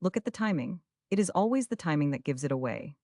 Look at the timing. It is always the timing that gives it away.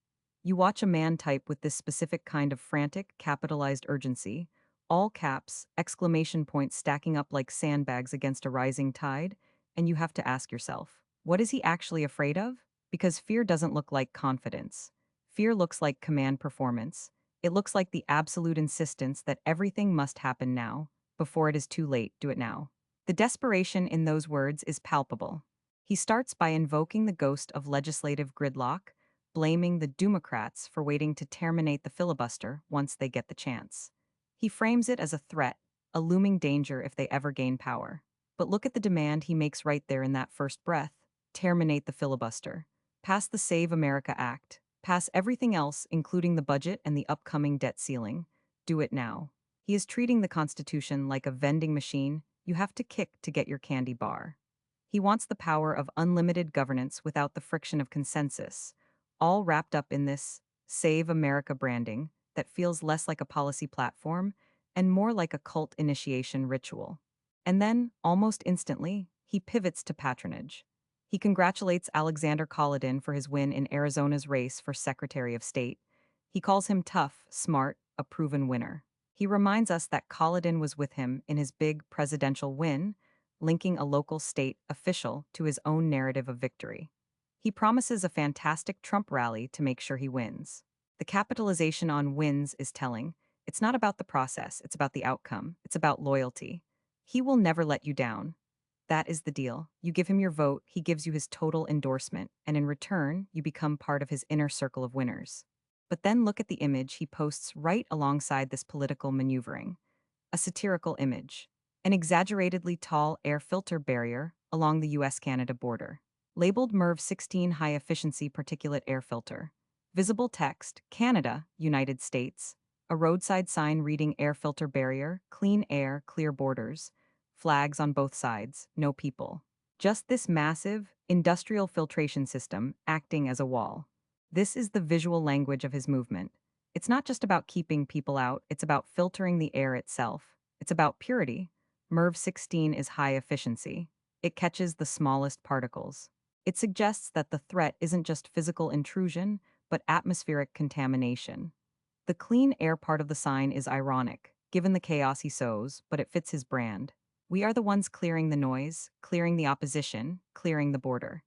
You watch a man type with this specific kind of frantic, capitalized urgency, all caps, exclamation points stacking up like sandbags against a rising tide, and you have to ask yourself, what is he actually afraid of? Because fear doesn't look like confidence. Fear looks like command performance. It looks like the absolute insistence that everything must happen now. Before it is too late, do it now. The desperation in those words is palpable. He starts by invoking the ghost of legislative gridlock, blaming the Democrats for waiting to terminate the filibuster once they get the chance. He frames it as a threat, a looming danger if they ever gain power. But look at the demand he makes right there in that first breath: terminate the filibuster, pass the Save America Act, pass everything else, including the budget and the upcoming debt ceiling. Do it now. He is treating the Constitution like a vending machine you have to kick to get your candy bar. He wants the power of unlimited governance without the friction of consensus, all wrapped up in this Save America branding that feels less like a policy platform and more like a cult initiation ritual. And then, almost instantly, he pivots to patronage. He congratulates Alexander Collin for his win in Arizona's race for Secretary of State. He calls him tough, smart, a proven winner. He reminds us that Collin was with him in his big presidential win, linking a local state official to his own narrative of victory. He promises a fantastic Trump rally to make sure he wins. The capitalization on wins is telling. It's not about the process, it's about the outcome, it's about loyalty. He will never let you down. That is the deal. You give him your vote, he gives you his total endorsement, and in return, you become part of his inner circle of winners. But then look at the image he posts right alongside this political maneuvering: a satirical image, an exaggeratedly tall air filter barrier along the US-Canada border, labeled MERV 16 High Efficiency Particulate Air Filter. Visible text: Canada, United States. A roadside sign reading Air Filter Barrier, Clean Air, Clear Borders. Flags on both sides, no people. Just this massive, industrial filtration system acting as a wall. This is the visual language of his movement. It's not just about keeping people out, it's about filtering the air itself. It's about purity. MERV 16 is high efficiency. It catches the smallest particles. It suggests that the threat isn't just physical intrusion, but atmospheric contamination. The clean air part of the sign is ironic, given the chaos he sows, but it fits his brand. We are the ones clearing the noise, clearing the opposition, clearing the border.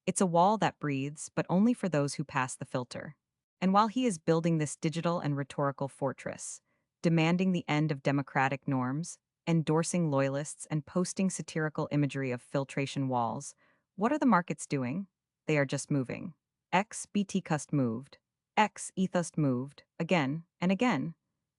It's a wall that breathes, but only for those who pass the filter. And while he is building this digital and rhetorical fortress, demanding the end of democratic norms, endorsing loyalists, and posting satirical imagery of filtration walls, what are the markets doing? They are just moving. X BT cust moved. X ethos moved. Again and again.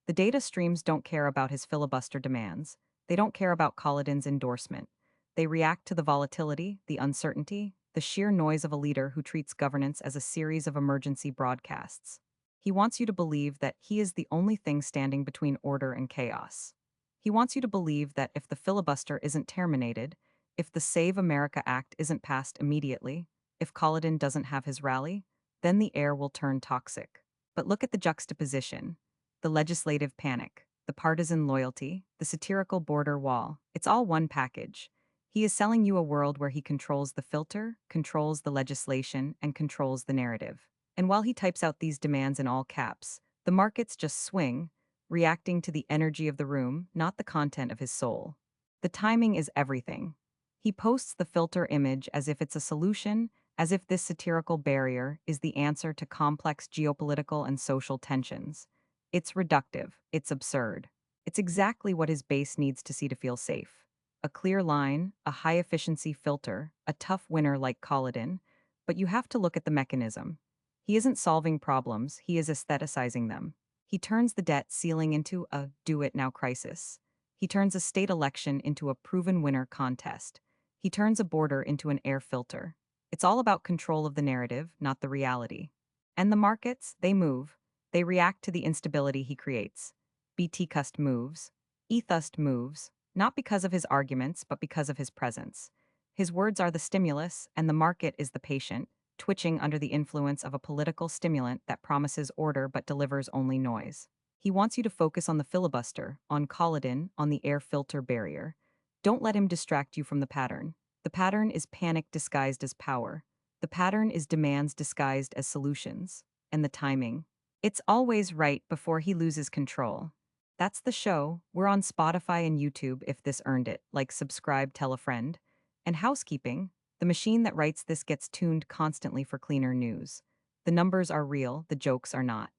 The data streams don't care about his filibuster demands. They don't care about Collin's endorsement. They react to the volatility, the uncertainty, the sheer noise of a leader who treats governance as a series of emergency broadcasts. He wants you to believe that he is the only thing standing between order and chaos. He wants you to believe that if the filibuster isn't terminated, if the Save America Act isn't passed immediately, if Collin doesn't have his rally, then the air will turn toxic. But look at the juxtaposition: the legislative panic, the partisan loyalty, the satirical border wall. It's all one package. He is selling you a world where he controls the filter, controls the legislation, and controls the narrative. And while he types out these demands in all caps, the markets just swing, reacting to the energy of the room, not the content of his soul. The timing is everything. He posts the filter image as if it's a solution, as if this satirical barrier is the answer to complex geopolitical and social tensions. It's reductive, it's absurd. It's exactly what his base needs to see to feel safe. A clear line, a high-efficiency filter, a tough winner like Collin, but you have to look at the mechanism. He isn't solving problems, he is aestheticizing them. He turns the debt ceiling into a do-it-now crisis. He turns a state election into a proven winner contest. He turns a border into an air filter. It's all about control of the narrative, not the reality. And the markets, they move. They react to the instability he creates. BT Cust moves. Ethos moves, not because of his arguments, but because of his presence. His words are the stimulus, and the market is the patient, twitching under the influence of a political stimulant that promises order but delivers only noise. He wants you to focus on the filibuster, on Collin, on the air filter barrier. Don't let him distract you from the pattern. The pattern is panic disguised as power. The pattern is demands disguised as solutions. And the timing. It's always right before he loses control. That's the show. We're on Spotify and YouTube if this earned it, like subscribe, tell a friend. And housekeeping. The machine that writes this gets tuned constantly for cleaner news. The numbers are real, the jokes are not.